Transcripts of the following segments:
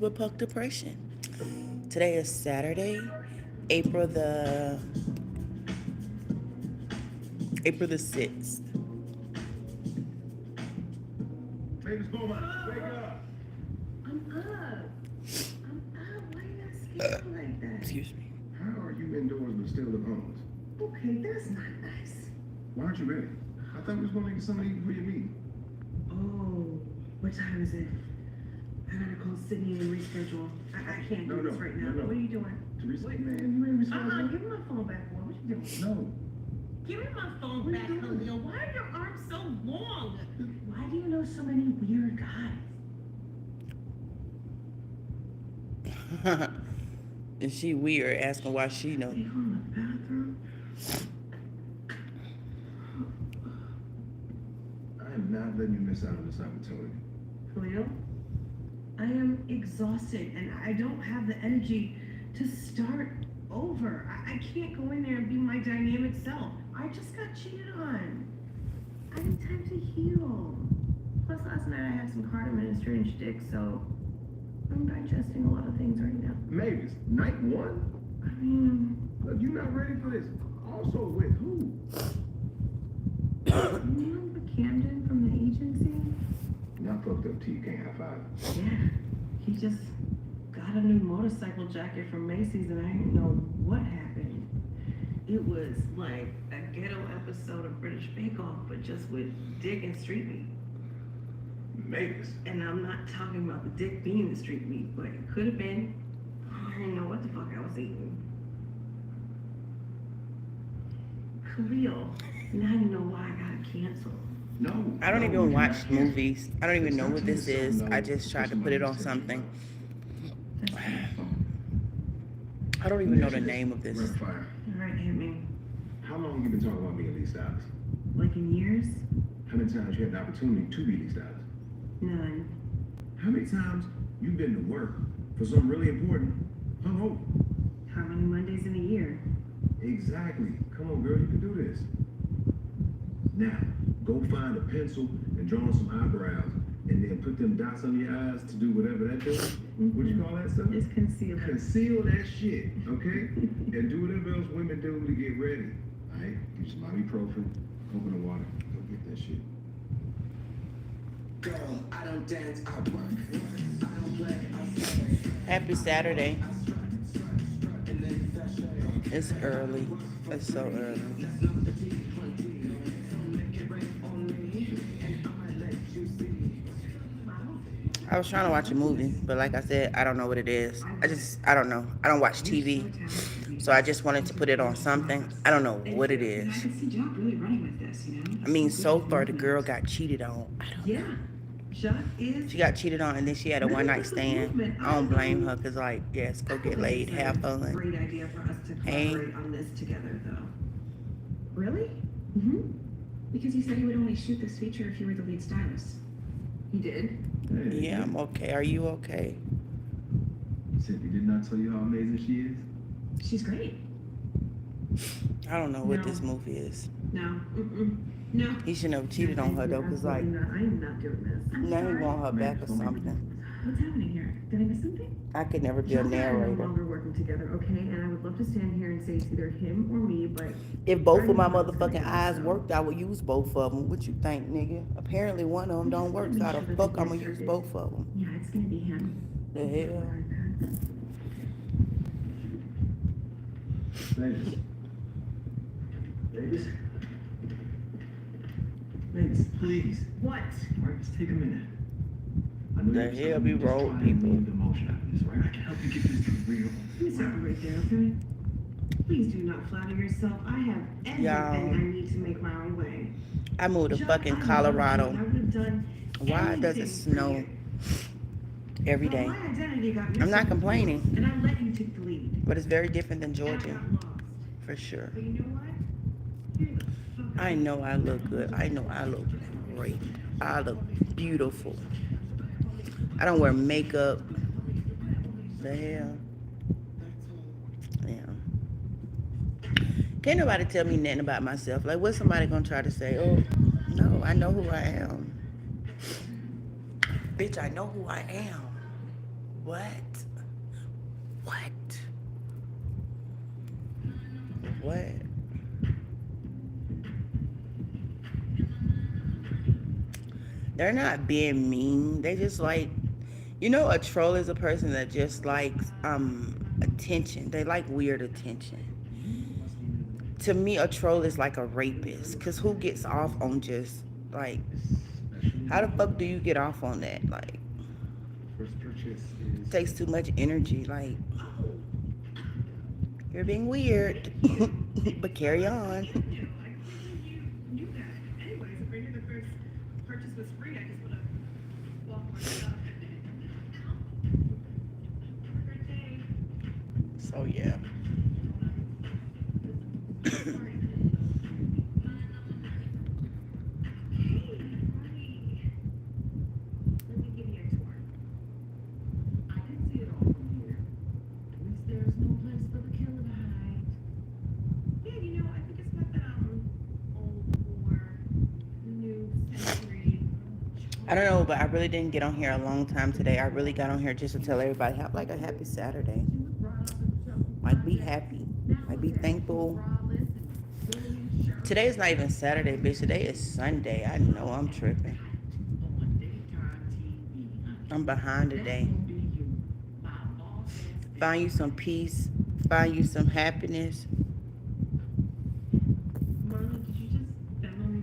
with Puck Depression. Today is Saturday, April the April the 6th. Baby Boomer, wake up. I'm up. I'm up. Why you not scared like that? Excuse me. How are you indoors but still at home? Okay, that's not nice. Why aren't you ready? I thought we was gonna get something to eat before your meeting. Oh, what time is it? I gotta call Sydney and reschedule. I can't do this right now. No. What are you doing? Teresa, man, you ain't responsible. Give me my phone back, boy. What you doing? No. Give me my phone back, Khalil. Why are your arms so long? Why do you know so many weird guys? Is she weird asking why she know? Are you in the bathroom? I am not letting you miss out on this opportunity. Khalil, I am exhausted and I don't have the energy to start over. I can't go in there and be my dynamic self. I just got cheated on. I need time to heal. Plus, last night I had some cardamom and strange dick, so I'm digesting a lot of things right now. Mavis, night one? I mean, Look, you not ready for this. Also with who? you remember Camden from the agency? Not fucked up till you can't high five. Yeah, he just got a new motorcycle jacket from Macy's and I didn't know what happened. It was like a ghetto episode of British Bake Off, but just with dick and street meat. Mavis. And I'm not talking about the dick being the street meat, but it could have been. I didn't know what the fuck I was eating. Khalil, now you know why I got canceled. No. I don't no, even you watch cannot. movies. I don't even know what this is. No. I just tried to put it on something. That's painful. I don't even know the name of this. Red fire. All right, hit me. How long you been talking about me at Lee Styles? Like in years? How many times you had the opportunity to be Lee Styles? None. How many times you been to work for something really important? Hungover. How many Mondays in a year? Exactly. Come on, girl, you can do this. Now, go find a pencil and draw on some eyebrows, and then put them dots on your eyes to do whatever that does. What you call that stuff? It's concealer. Conceal that shit, okay? And do whatever else women do to get ready. All right? Get some ibuprofen, open the water, go get that shit. Girl, I don't dance, I work. I don't play, I play. Happy Saturday. And then fashion. It's early. It's so early. I was trying to watch a movie, but like I said, I don't know what it is. I don't know. I don't watch TV. So I just wanted to put it on something. I don't know what it is. I can see Jock really running with this, you know? I mean, so far the girl got cheated on. I don't know. Yeah. Jock is. She got cheated on and then she had a one night stand. I don't blame her because, like, yes, go get laid, have fun. Great idea for us to Hey. collaborate on this together, though. Really? Mm-hmm. Because he said he would only shoot this feature if you were the lead stylist. He did? Hey, Yeah, I'm okay. Are you okay? Cindy did not tell you how amazing she is? She's great. I don't know what No. this movie is. No. Mm-mm. No. He shouldn't have cheated on her though, because like Absolutely not. I am not doing this. I'm now he sorry. want her back or something. What's happening here? Did I miss something? I could never be a Jock and I are no narrator. longer working together, okay? And I would love to stand here and say it's either him or me, but If both of my motherfucking eyes worked, I would use both of them. What you think, nigga? Apparently one of them don't work, so how the fuck I'm gonna use both of them? Yeah, it's gonna be him. The hell? Mavis. Mavis? Mavis, please. what? All right, just take a minute. I know The you're hell be just wrong, trying to people? remove the emotion out of this, right? I can help you get this to real. Let me stop you right there, okay? Please do not flatter yourself. I have everything Y'all. I need to make my own way. I moved to Jock, fucking I love Colorado. you. I would have done Why does anything it for snow you. every But day? my identity got I'm not complaining, and I let you take the lead. but it's very different than And I Georgia, got lost. for sure. But you know what? You're the fuck I know I look good. I know I look great. I look beautiful. I don't wear makeup. The hell? Yeah. Can't nobody tell me nothing about myself. Like, what's somebody gonna try to say? Oh, no, I know who I am. Bitch, I know who I am. What? What? What? They're not being mean. They just like, a troll is a person that just likes attention. They like weird attention. To me, a troll is like a rapist. Cause who gets off on just like, how the fuck do you get off on that? Like, First purchase it is takes too much energy. Like, you're being weird, but carry on. You know, I completely knew that. Anyways, if I knew the first purchase was free, I just would have bought more stuff. Have a great day. So yeah. Sorry. Hey, honey. Let me give you a tour. I can see it all from here. At least there's no place for the killer to hide. Yeah, I think it's got that old war, new century. I don't know, but I really didn't get on here a long time today. I really got on here just to tell everybody have like a happy Saturday. Like be happy. Like be thankful. Today is not even Saturday, bitch. Today is Sunday. I know I'm tripping. I'm behind today. Find you some peace. Find you some happiness. Mommy, did you just Venmo me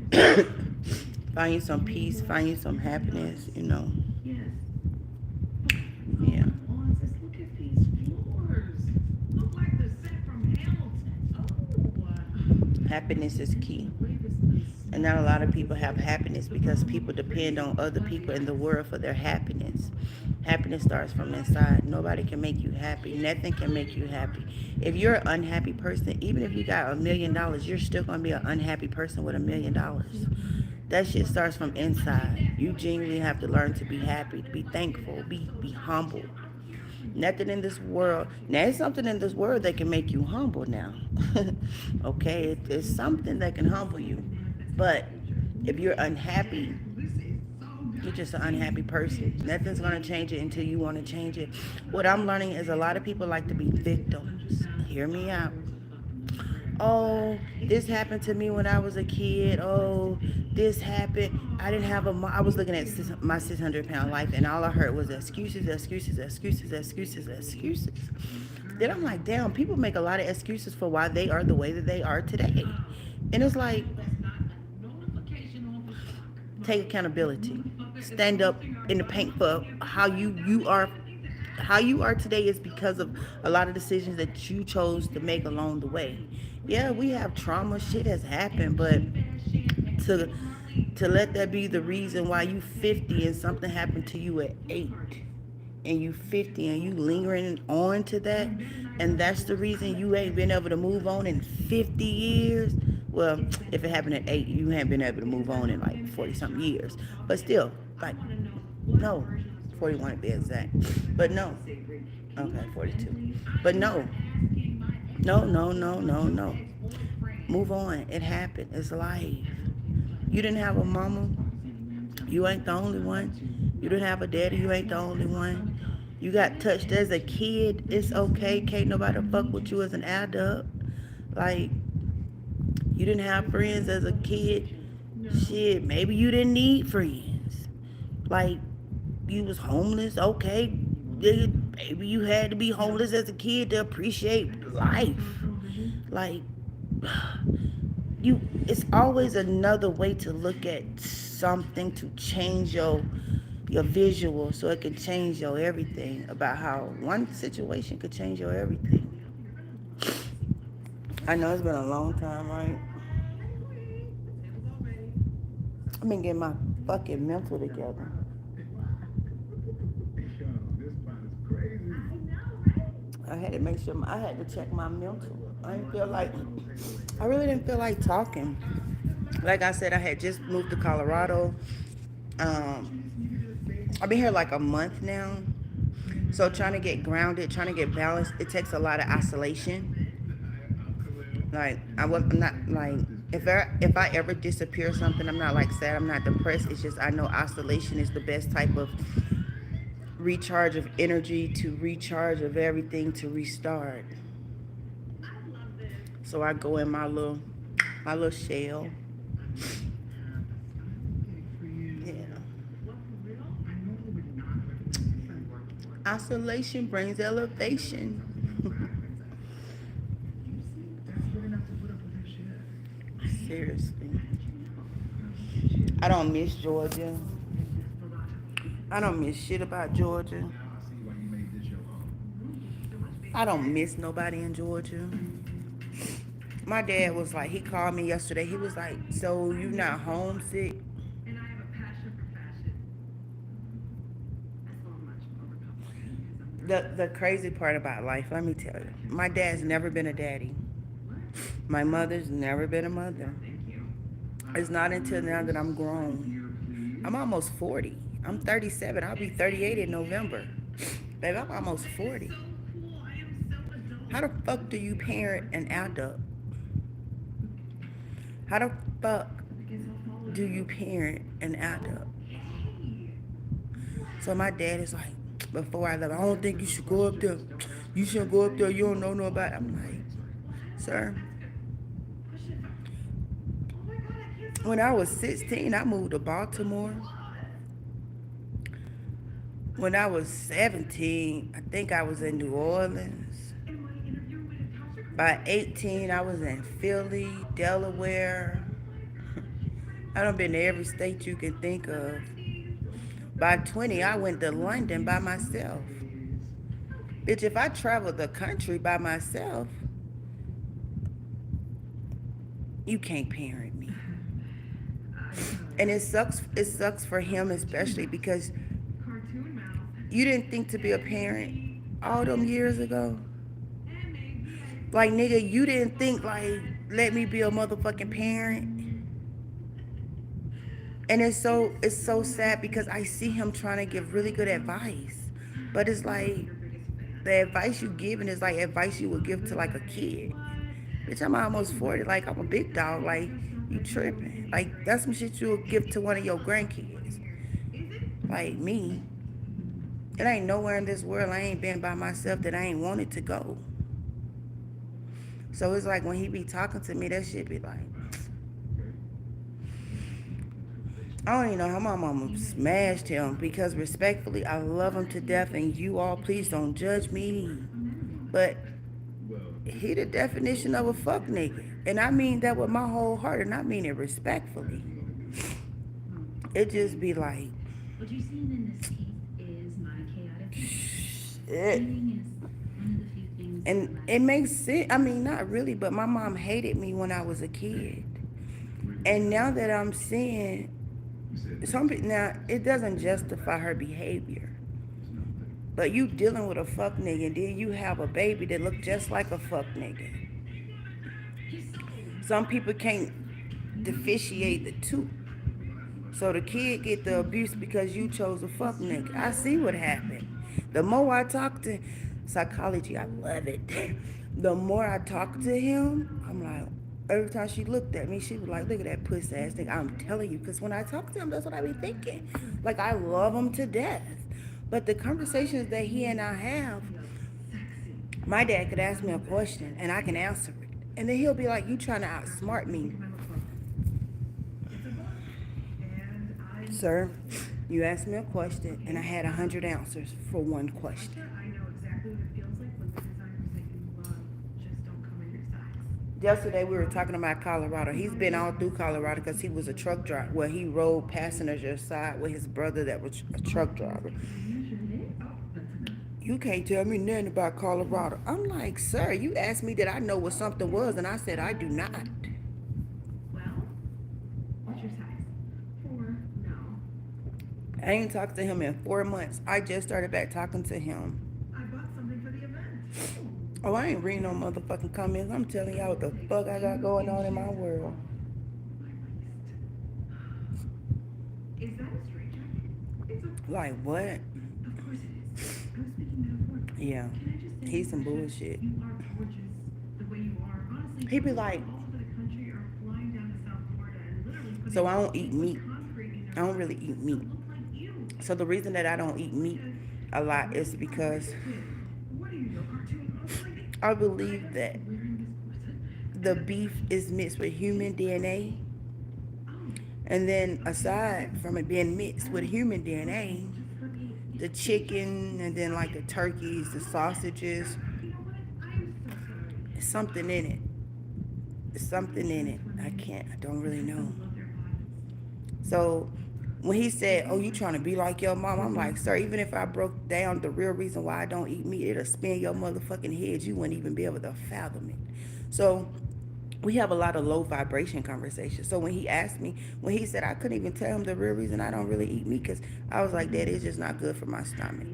$500? Find you some peace. Find you some happiness. Yes. Yeah. Oh, sis, look at these floors. Look like the set from Hamilton. Oh, Happiness is key. the way this place And not a lot of people have happiness because people depend on other people in the world for their happiness. Happiness starts from inside. Nobody can make you happy. Nothing can make you happy. If you're an unhappy person, even if you got $1 million, you're still going to be an unhappy person with $1 million. That shit starts from inside. You genuinely have to learn to be happy, to be thankful, be humble. Nothing in this world. Now, there's something in this world that can make you humble now. Okay? It's something that can humble you. But if you're unhappy, you're just an unhappy person. Nothing's going to change it until you want to change it. What I'm learning is a lot of people like to be victims. Hear me out. Oh, this happened to me when I was a kid. Oh, this happened. I didn't have a mom. I was looking at my 600-pound life, and all I heard was excuses, excuses, excuses, excuses, excuses. Then I'm like, damn, people make a lot of excuses for why they are the way that they are today. And it's like, take accountability. Stand up in the paint for how you are today is because of a lot of decisions that you chose to make along the way. Yeah, we have trauma, shit has happened, but to to let that be the reason why you 50 and something happened to you at 8 and you 50 and you lingering on to that, and that's the reason you ain't been able to move on in 50 years. Well, if it happened at 8, you haven't been able to move on in like 40 something years, but still, like, no, 41 to be exact, but no, okay, 42, but no, no, no, no, no, no, move on. It happened. It's life. You didn't have a mama, you ain't the only one. You didn't have a daddy, you ain't the only one. You got touched as a kid, it's okay. Can't nobody fuck with you as an adult. Like, you didn't have friends as a kid. Shit, maybe you didn't need friends. Like, you was homeless, okay. Maybe you had to be homeless as a kid to appreciate life. Like, it's always another way to look at something to change your visual, so it can change your everything, about how one situation could change your everything. I know it's been a long time, right? I've been getting my fucking mental together. yo, this spot is crazy. I had to make sure I had to check my mental. I really didn't feel like talking. Like I said, I had just moved to Colorado. I've been here like a month now. So trying to get grounded, trying to get balanced, it takes a lot of isolation. Like, I'm not like, if I ever disappear or something, I'm not like sad, I'm not depressed. It's just I know isolation is the best type of recharge of energy to recharge of everything to restart. So I go in my little shell. Yeah. Isolation brings elevation. That's good enough to put up with that shit. Seriously. I don't miss Georgia. I don't miss shit about Georgia. Now I see why you made this your home. I don't miss nobody in Georgia. My dad was like, he called me yesterday. He was like, so you not homesick? And I have a passion for fashion. That's so much overcomplicated. The crazy part about life, let me tell you, my dad's never been a daddy. My mother's never been a mother. It's not until now that I'm grown. I'm almost 40. I'm 37. I'll be 38 in November. Baby, I'm almost 40. So cool. I am so adult. How the fuck do you parent an adult? How the fuck I guess I'll follow do you parent an adult? So my dad is like, before I left, I don't think you should go up there. You shouldn't go up there. You don't know no about it. I'm like, sir. Oh my god, I can't stop. When I was 16, I moved to Baltimore. When I was 17, I think I was in New Orleans. In my interview with Natasha By 18, I was in Philly, Delaware. I done been to every state you can think of. By 20, I went to London by myself. Bitch, if I traveled the country by myself, you can't parent me. And it sucks for him especially because cartoon mouth. you didn't think to be a parent all them years ago. And maybe Like, nigga, you didn't think, like, let me be a motherfucking parent. And it's so sad because I see him trying to give really good advice. But it's like, the advice you giving is like advice you would give to like a kid. Bitch, I'm almost 40. Like, I'm a big dog. Like, you tripping. Like, that's some shit you would give to one of your grandkids. Like me. It ain't nowhere in this world I ain't been by myself that I ain't wanted to go. So it's like when he be talking to me, that shit be like, I don't even know how my mama smashed him because respectfully, I love him to death and you all please don't judge me. But Well, he the definition of a fuck nigga. And I mean that with my whole heart and I mean it respectfully. It just be like, What you're seeing in this case is my chaotic shit. feeling is one of the few things And it makes sense. I mean, not really, but my mom hated me when I was a kid. And now that I'm seeing now it doesn't justify her behavior. But you dealing with a fuck nigga and then you have a baby that look just like a fuck nigga. Some people can't differentiate the two. So the kid get the abuse because you chose a fuck nigga. I see what happened. The more I talk to psychology, I love it. The more I talk to him, I'm like, every time she looked at me, she was like, look at that pussy ass nigga. I'm telling you, because when I talk to him, that's what I be thinking. Like, I love him to death. But the conversations that he and I have, my dad could ask me a question and I can answer it. And then he'll be like, you trying to outsmart me. Sir, you asked me a question and I had 100 answers for one question. I know exactly what it feels like when the designers that you love just don't come in your size. Yesterday we were talking about Colorado. He's been all through Colorado because he was a truck driver. Well, he rode passenger side with his brother that was a truck driver. You can't tell me nothing about Colorado. I'm like, sir, you asked me that I know what something was, and I said I do not. Well, what's your size? 4. No. I ain't talked to him in 4 months. I just started back talking to him. I bought something for the event. Oh, I ain't reading no motherfucking comments. I'm telling y'all what the fuck I got going on in my world. Is that a straight jacket? It's a. Like what? Of course it is. I was speaking metaphorically. Yeah. Can I just say, He's some Natasha, bullshit. You are gorgeous the way you are. Honestly, He be like, all over the country are flying down to South Florida and literally putting so I don't eat meat. concrete in I their don't really bodies eat to meat. look like you. So the reason that I don't eat meat a lot is because What are you, no cartoon? I believe that Wearing this corset? the beef is mixed with human DNA. Oh, And then aside from it being mixed with human DNA, just let me. the chicken and then like the turkeys, the sausages, You know what? I am so sorry. it's something in it. It's something in it. I don't really know. Love their bodies. So when he said, "Oh, you trying to be like your mom?" I'm like, "Sir, even if I broke down the real reason why I don't eat meat, it'll spin your motherfucking head. You wouldn't even be able to fathom it." So we have a lot of low vibration conversations. So when he asked me, when he said I couldn't even tell him the real reason I don't really eat meat, because I was like, "That is just not good for my stomach."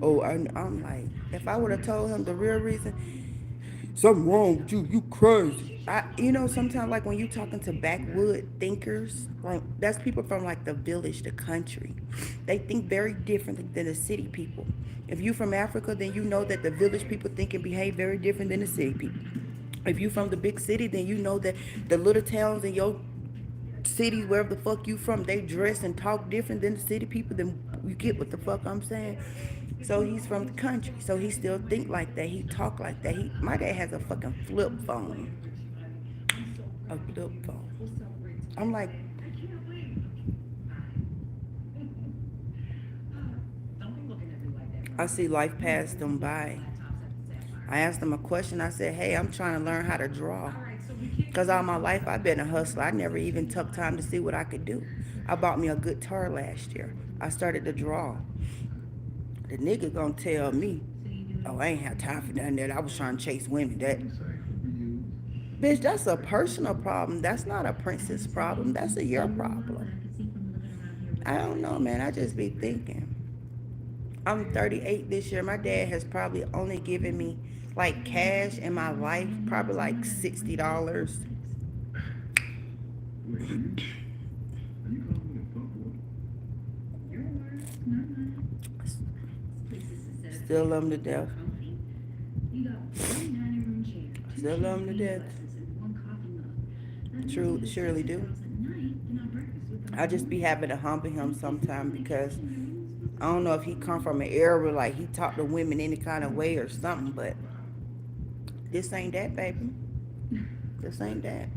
Oh, I'm like, if I would have told him the real reason, something wrong with you. You crazy. Sometimes like when you talking to backwood thinkers, like that's people from like the village, the country. They think very differently than the city people. If you from Africa, then you know that the village people think and behave very different than the city people. If you from the big city, then you know that the little towns in your cities, wherever the fuck you from, they dress and talk different than the city people. Then you get what the fuck I'm saying. So he's from the country, so he still think like that. He talk like that. My dad has a fucking flip phone, a flip phone. I'm like, I can't wait. Don't be looking at me like that. I see life pass them by. I asked him a question. I said, "Hey, I'm trying to learn how to draw." Because all my life I've been a hustler. I never even took time to see what I could do. I bought me a guitar last year. I started to draw. The nigga gonna tell me, "Oh, I ain't have time for nothing that. I was trying to chase women." That bitch, that's a personal problem. That's not a princess problem. That's a your problem. I don't know, man. I just be thinking. I'm 38 this year. My dad has probably only given me like cash in my life, probably like $60. Wait, are you calling me a fuckboy? Your words, not mine. Still love him to death. You got one dining room chair, two Still love him to champagne death. glasses, and one coffee mug. That True, means the surely sexy do. girls at night can have breakfast with them I in the just be morning. having to humble him sometime because I don't know if he come from an era where like he talk to women any kind of way or something, but this ain't that, baby. This ain't that.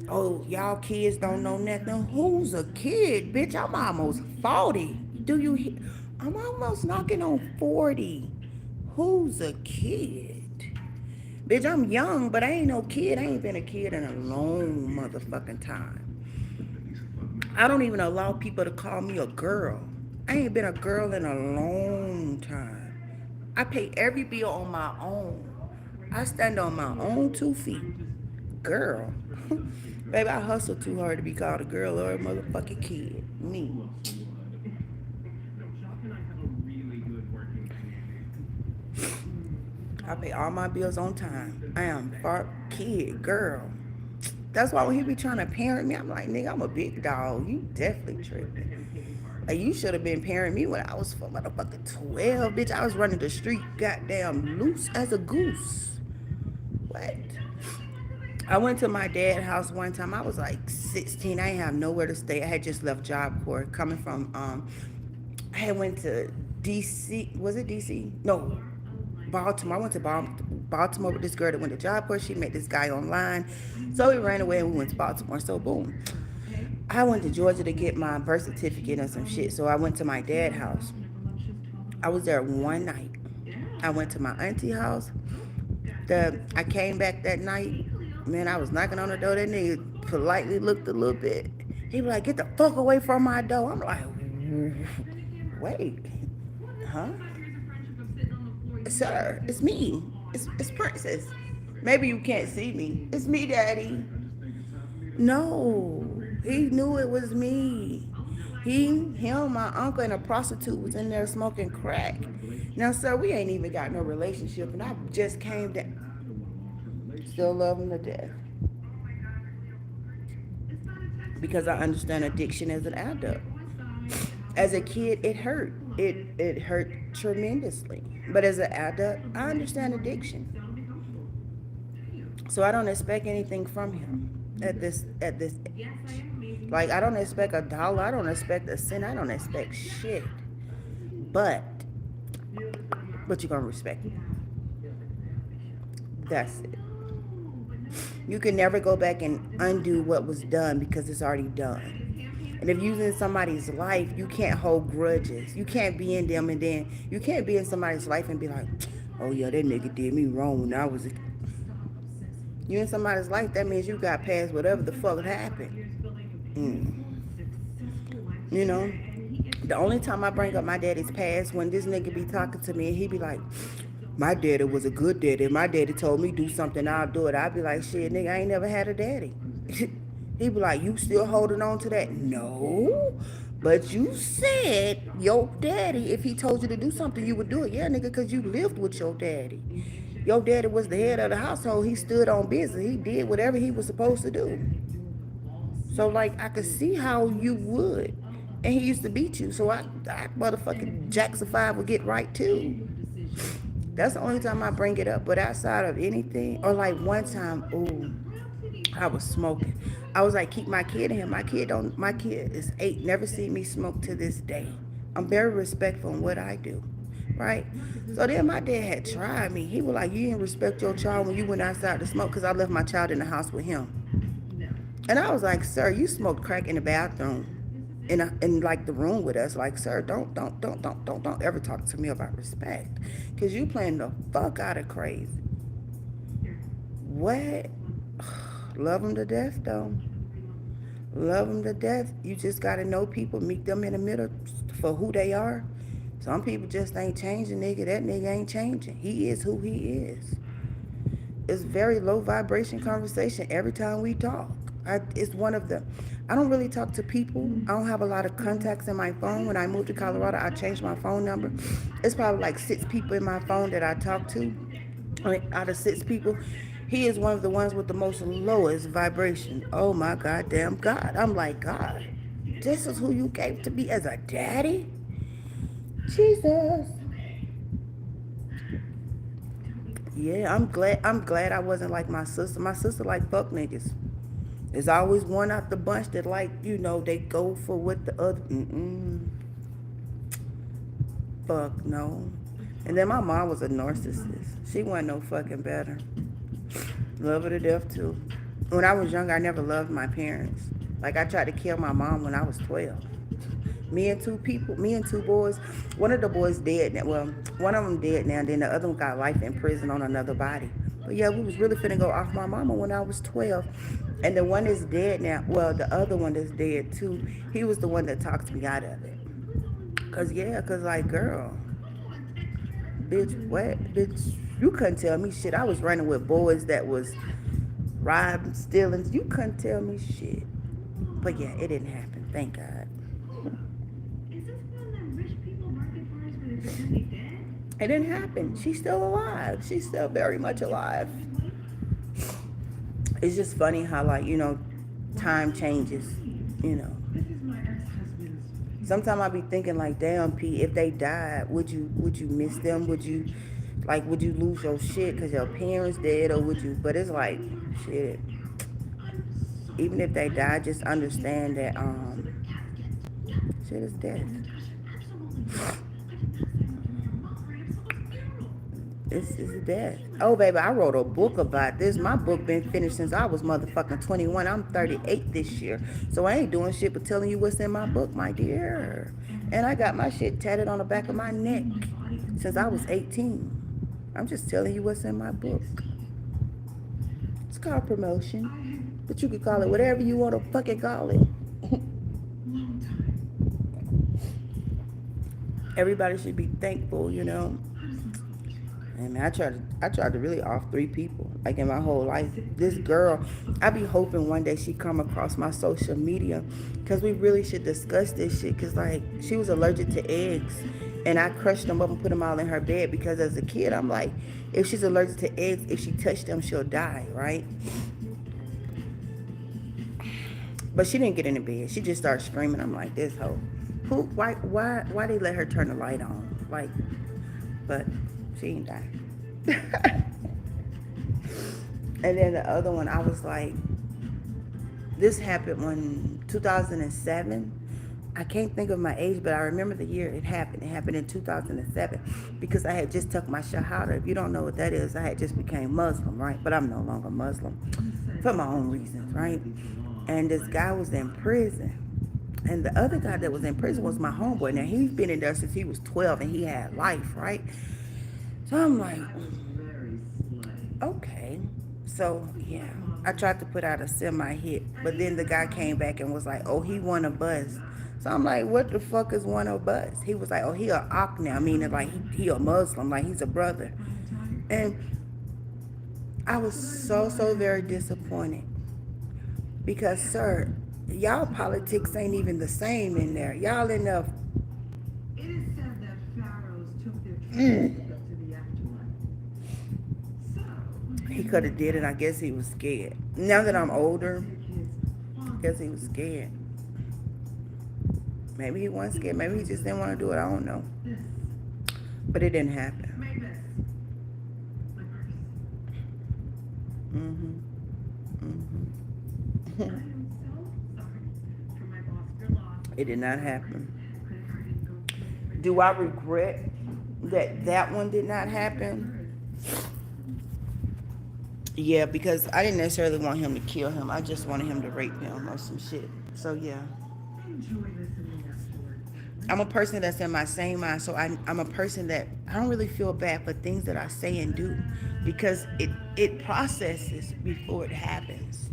Oh, y'all kids don't know nothing. Who's a kid, bitch? I'm almost 40. Do you hear? I'm almost knocking on 40. Who's a kid? Bitch, I'm young, but I ain't no kid. I ain't been a kid in a long motherfucking time. I don't even allow people to call me a girl. I ain't been a girl in a long time. I pay every bill on my own. I stand on my own 2 feet. Girl. Baby, I hustle too hard to be called a girl or a motherfucking kid. Me. No, Jock and I have a really good working community. I pay all my bills on time. I am far kid, girl. That's why when he be trying to parent me, I'm like, nigga, I'm a big dog. You definitely tripping. Like, you should have been parenting me when I was for motherfucking 12, bitch. I was running the street goddamn loose as a goose. What? I went to my dad's house one time. I was like 16. I didn't have nowhere to stay. I had just left Job Corps coming from I had went to DC. Was it DC? No, Baltimore. I went to Baltimore with this girl that went to Job Corps. She met this guy online. So we ran away and we went to Baltimore. So boom. I went to Georgia to get my birth certificate and some shit. So I went to my dad's house. I was there one night. I went to my auntie house. I came back that night. Man, I was knocking on the door. That nigga politely looked a little bit. He was like, "Get the fuck away from my door." I'm like, wait, huh? Sir, it's me. It's Princess. Maybe you can't see me. It's me, Daddy. No, he knew it was me. Him, my uncle, and a prostitute was in there smoking crack. Now, sir, we ain't even got no relationship, and I just came down. Still love him to death. Because I understand addiction as an adult. As a kid, it hurt. It hurt tremendously. But as an adult, I understand addiction. So I don't expect anything from him at this age. Like, I don't expect $1. I don't expect a cent. I don't expect shit. But but you're gonna respect me. That's it. You can never go back and undo what was done because it's already done. And if you're in somebody's life, you can't hold grudges. You can't be in them and then you can't be in somebody's life and be like, oh yeah, that nigga did me wrong when I was a... You in somebody's life, that means you got past whatever the fuck happened. Mm. You know? The only time I bring up my daddy's past when this nigga be talking to me and he be like, my daddy was a good daddy. My daddy told me do something, I'll do it. I'll be like, shit, nigga, I ain't never had a daddy. He be like, you still holding on to that? No. But you said your daddy, if he told you to do something, you would do it. Yeah, nigga, because you lived with your daddy. Your daddy was the head of the household. He stood on business. He did whatever he was supposed to do. So, like, I could see how you would. And he used to beat you. So, I motherfucking Jackson 5 would get right, too. That's the only time I bring it up. But outside of anything, or like one time, ooh, I was smoking. I was like, keep my kid in here. My kid is 8, never seen me smoke to this day. I'm very respectful in what I do, right? So then my dad had tried me. He was like, you didn't respect your child when you went outside to smoke because I left my child in the house with him. And I was like, sir, you smoked crack in the bathroom in like the room with us. Like, sir, don't ever talk to me about respect. Cause you playing the fuck out of crazy. What? Love them to death though. Love them to death. You just gotta know people, meet them in the middle for who they are. Some people just ain't changing, nigga. That nigga ain't changing. He is who he is. It's very low vibration conversation every time we talk. It's one of the... I don't really talk to people. I don't have a lot of contacts in my phone. When I moved to Colorado, I changed my phone number. It's probably like 6 people in my phone that I talk to. Out of 6 people, he is one of the ones with the most lowest vibration. Oh my goddamn God. I'm like, God, this is who you gave to me as a daddy? Jesus. Yeah, I'm glad I wasn't like my sister. My sister like fuck niggas. There's always one out the bunch that like, you know, they go for what the other... Fuck no. And then my mom was a narcissist. She wasn't no fucking better. Love her to death too. When I was younger, I never loved my parents. Like, I tried to kill my mom when I was 12. Me and 2 boys. One of the boys dead now. Well, one of them dead now. Then the other one got life in prison on another body. But yeah, we was really finna go off my mama when I was 12. And the one that's dead now, well, the other one that's dead too, he was the one that talked me out of it. Cause like, girl, bitch, what? Bitch, you couldn't tell me shit. I was running with boys that was robbing, stealing. You couldn't tell me shit. But yeah, it didn't happen. Thank God. Is this one that rich people market for us when they're pretending dead? It didn't happen. She's still alive. She's still very much alive. It's just funny how, like, you know, time changes, you know. This is my ex-husband's. Sometimes I be thinking like, damn, P, if they died, would you miss them? Would you lose your shit because your parents dead, or would you? But it's like, shit. Even if they die, just understand that shit is death. It's death. Oh, baby, I wrote a book about this. My book been finished since I was motherfucking 21. I'm 38 this year. So I ain't doing shit but telling you what's in my book, my dear. And I got my shit tatted on the back of my neck since I was 18. I'm just telling you what's in my book. It's called promotion. But you could call it whatever you want to fucking call it. Everybody should be thankful, you know. And I tried to really off 3 people, like, in my whole life. This girl, I be hoping one day she come across my social media, because we really should discuss this shit, because, like, she was allergic to eggs, and I crushed them up and put them all in her bed, because as a kid, I'm like, if she's allergic to eggs, if she touched them, she'll die, right? But she didn't get in the bed. She just started screaming. I'm like, this hoe. Why they let her turn the light on? Like, but... she ain't died. And then the other one, I was like, this happened when 2007. I can't think of my age, but I remember the year it happened. It happened in 2007 because I had just took my shahada. If you don't know what that is, I had just became Muslim, right? But I'm no longer Muslim for my own reasons, right? And this guy was in prison. And the other guy that was in prison was my homeboy. Now, he's been in there since he was 12 and he had life, right? So I'm like, okay. So, yeah, I tried to put out a semi-hit, but then the guy came back and was like, oh, he won a buzz. So I'm like, what the fuck is one a buzz? He was like, oh, he a Ak now, meaning like he a Muslim, like he's a brother. And I was so very disappointed because, sir, y'all politics ain't even the same in there. Y'all in there. It is said that pharaohs took their children to the afterlife. So, He could have did it. I guess he was scared. Now that I'm older, I guess he was scared. Maybe he wasn't scared. Maybe he just didn't want to do it. I don't know. this, But it didn't happen. make this my purse. Mm-hmm. I am so sorry for my boss. Your loss. It did not happen. Credit card didn't go through. Do I regret that one did not happen? Yeah, because I didn't necessarily want him to kill him. I just wanted him to rape him or some shit. So, yeah. Enjoy listening afterwards. I'm a person that's in my same mind, so I'm a person that I don't really feel bad for things that I say and do because it processes before it happens.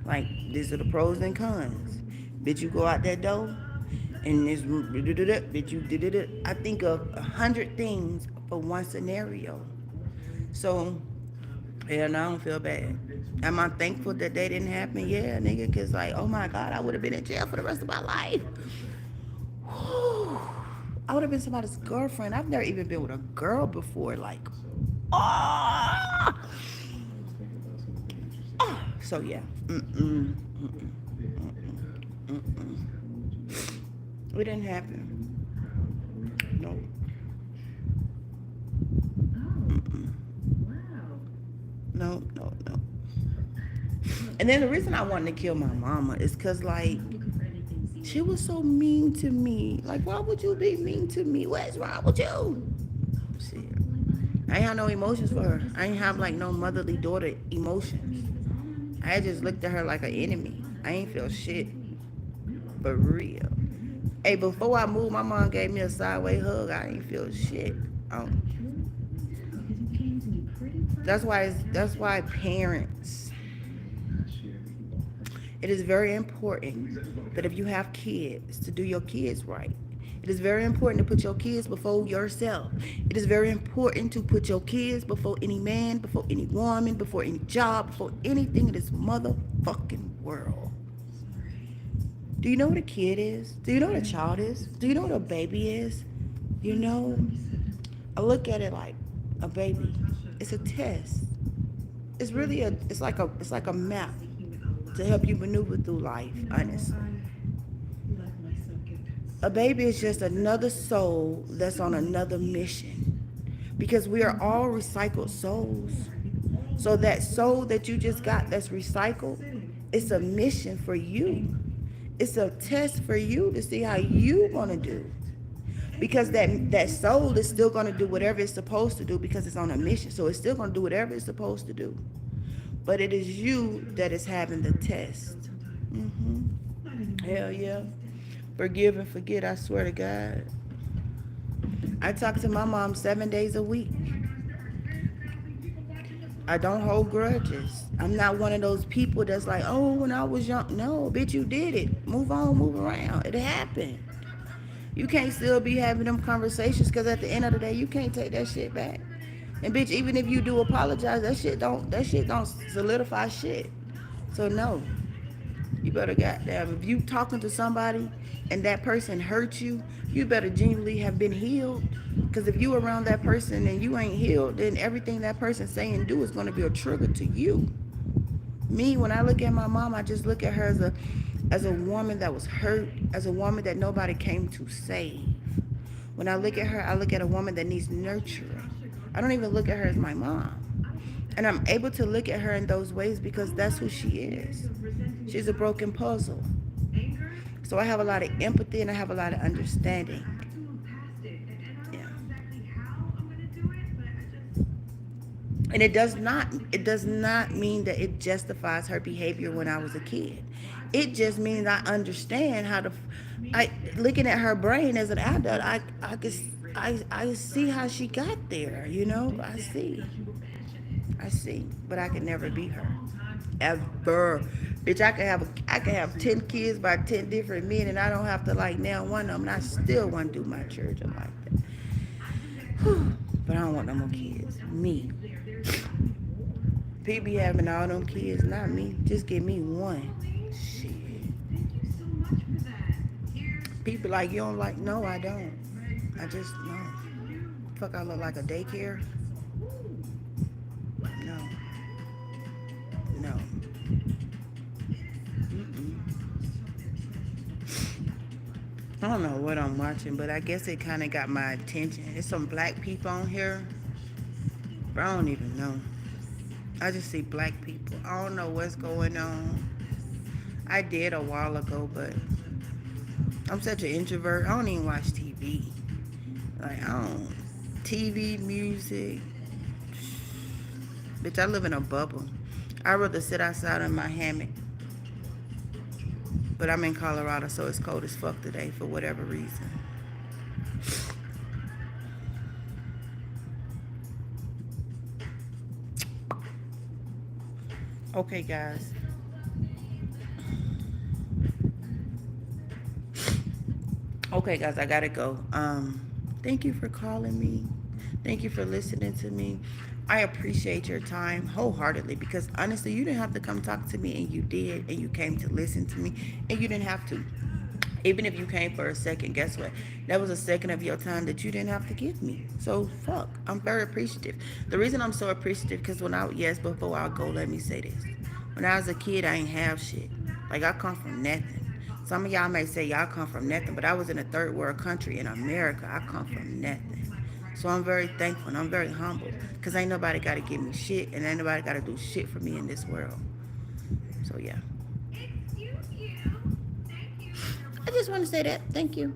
Like, these are the pros and cons. Bitch, you go out that door, and this, bitch, you did it. I think of 100 things for one scenario. So, yeah, no, I don't feel bad. Am I thankful that they didn't happen? Yeah, nigga, because, like, oh my God, I would have been in jail for the rest of my life. Whew. I would have been somebody's girlfriend. I've never even been with a girl before. Like, oh! Oh. So, yeah. It didn't happen. No. Oh, wow. No. And then the reason I wanted to kill my mama is because, like, she was so mean to me. Like, why would you be mean to me? What's wrong with you? Shit. I ain't have no emotions for her. I ain't have, like, no motherly daughter emotions. I just looked at her like an enemy. I ain't feel shit. For real. Hey, before I moved, my mom gave me a sideways hug. I ain't feel shit. That's why parents, it is very important that if you have kids, to do your kids right. It is very important to put your kids before yourself. It is very important to put your kids before any man, before any woman, before any job, before anything in this motherfucking world. Do you know what a kid is? Do you know what a child is? Do you know what a baby is? You know, I look at it like a baby. It's a test. It's really it's like a map to help you maneuver through life, honestly. A baby is just another soul that's on another mission. Because we are all recycled souls. So that soul that you just got that's recycled, it's a mission for you. It's a test for you to see how you gonna do. Because that soul is still gonna do whatever it's supposed to do because it's on a mission. So it's still gonna do whatever it's supposed to do. But it is you that is having the test. Hell yeah. Forgive and forget, I swear to God. I talk to my mom 7 days a week. I don't hold grudges. I'm not one of those people that's like, oh, when I was young. No, bitch, you did it. Move on, move around. It happened. You can't still be having them conversations because at the end of the day, you can't take that shit back. And bitch, even if you do apologize, that shit don't solidify shit. So no. You better goddamn, if you talking to somebody and that person hurt you, you better genuinely have been healed. Because if you around that person and you ain't healed, then everything that person say and do is going to be a trigger to you. Me, when I look at my mom, I just look at her as a woman that was hurt, as a woman that nobody came to save. When I look at her, I look at a woman that needs nurturing. I don't even look at her as my mom. And I'm able to look at her in those ways because that's who she is. She's a broken puzzle. So I have a lot of empathy and I have a lot of understanding. I have to move past it. And I Yeah. don't know exactly how I'm going to do it, but I just. And it does not mean that it justifies her behavior when I was a kid. It just means I understand how to I looking at her brain as an adult, I see how she got there, you know? I see, but I can never be her. Ever. Bitch, I can have 10 kids by 10 different men and I don't have to like nail one of them and I still want to do my children like that. Whew. But I don't want no more kids. Me. People be having all them kids, not me. Just give me one. Shit. Thank you so much for that. Here's People like, you don't like, no, I don't. I just, no. Fuck, I look like a daycare? No. No. Mm-mm. I don't know what I'm watching, but I guess it kind of got my attention. There's some black people on here, but I don't even know. I just see black people. I don't know what's going on. I did a while ago, but I'm such an introvert. I don't even watch TV. Like, I don't. TV, music. Bitch, I live in a bubble. I'd rather sit outside in my hammock. But I'm in Colorado, so it's cold as fuck today for whatever reason. Okay, guys. Okay, guys, I gotta go. Thank you for calling me. Thank you for listening to me. I appreciate your time wholeheartedly because honestly, you didn't have to come talk to me, and you did, and you came to listen to me, and you didn't have to. Even if you came for a second, guess what? That was a second of your time that you didn't have to give me. So fuck, I'm very appreciative. The reason I'm so appreciative because before I go, let me say this. When I was a kid, I ain't have shit. Like I come from nothing. Some of y'all may say y'all come from nothing, but I was in a third world country in America. I come from nothing. So I'm very thankful and I'm very humble because ain't nobody got to give me shit and ain't nobody got to do shit for me in this world. So yeah. excuse you. Thank you for your I just want to say that. Thank you.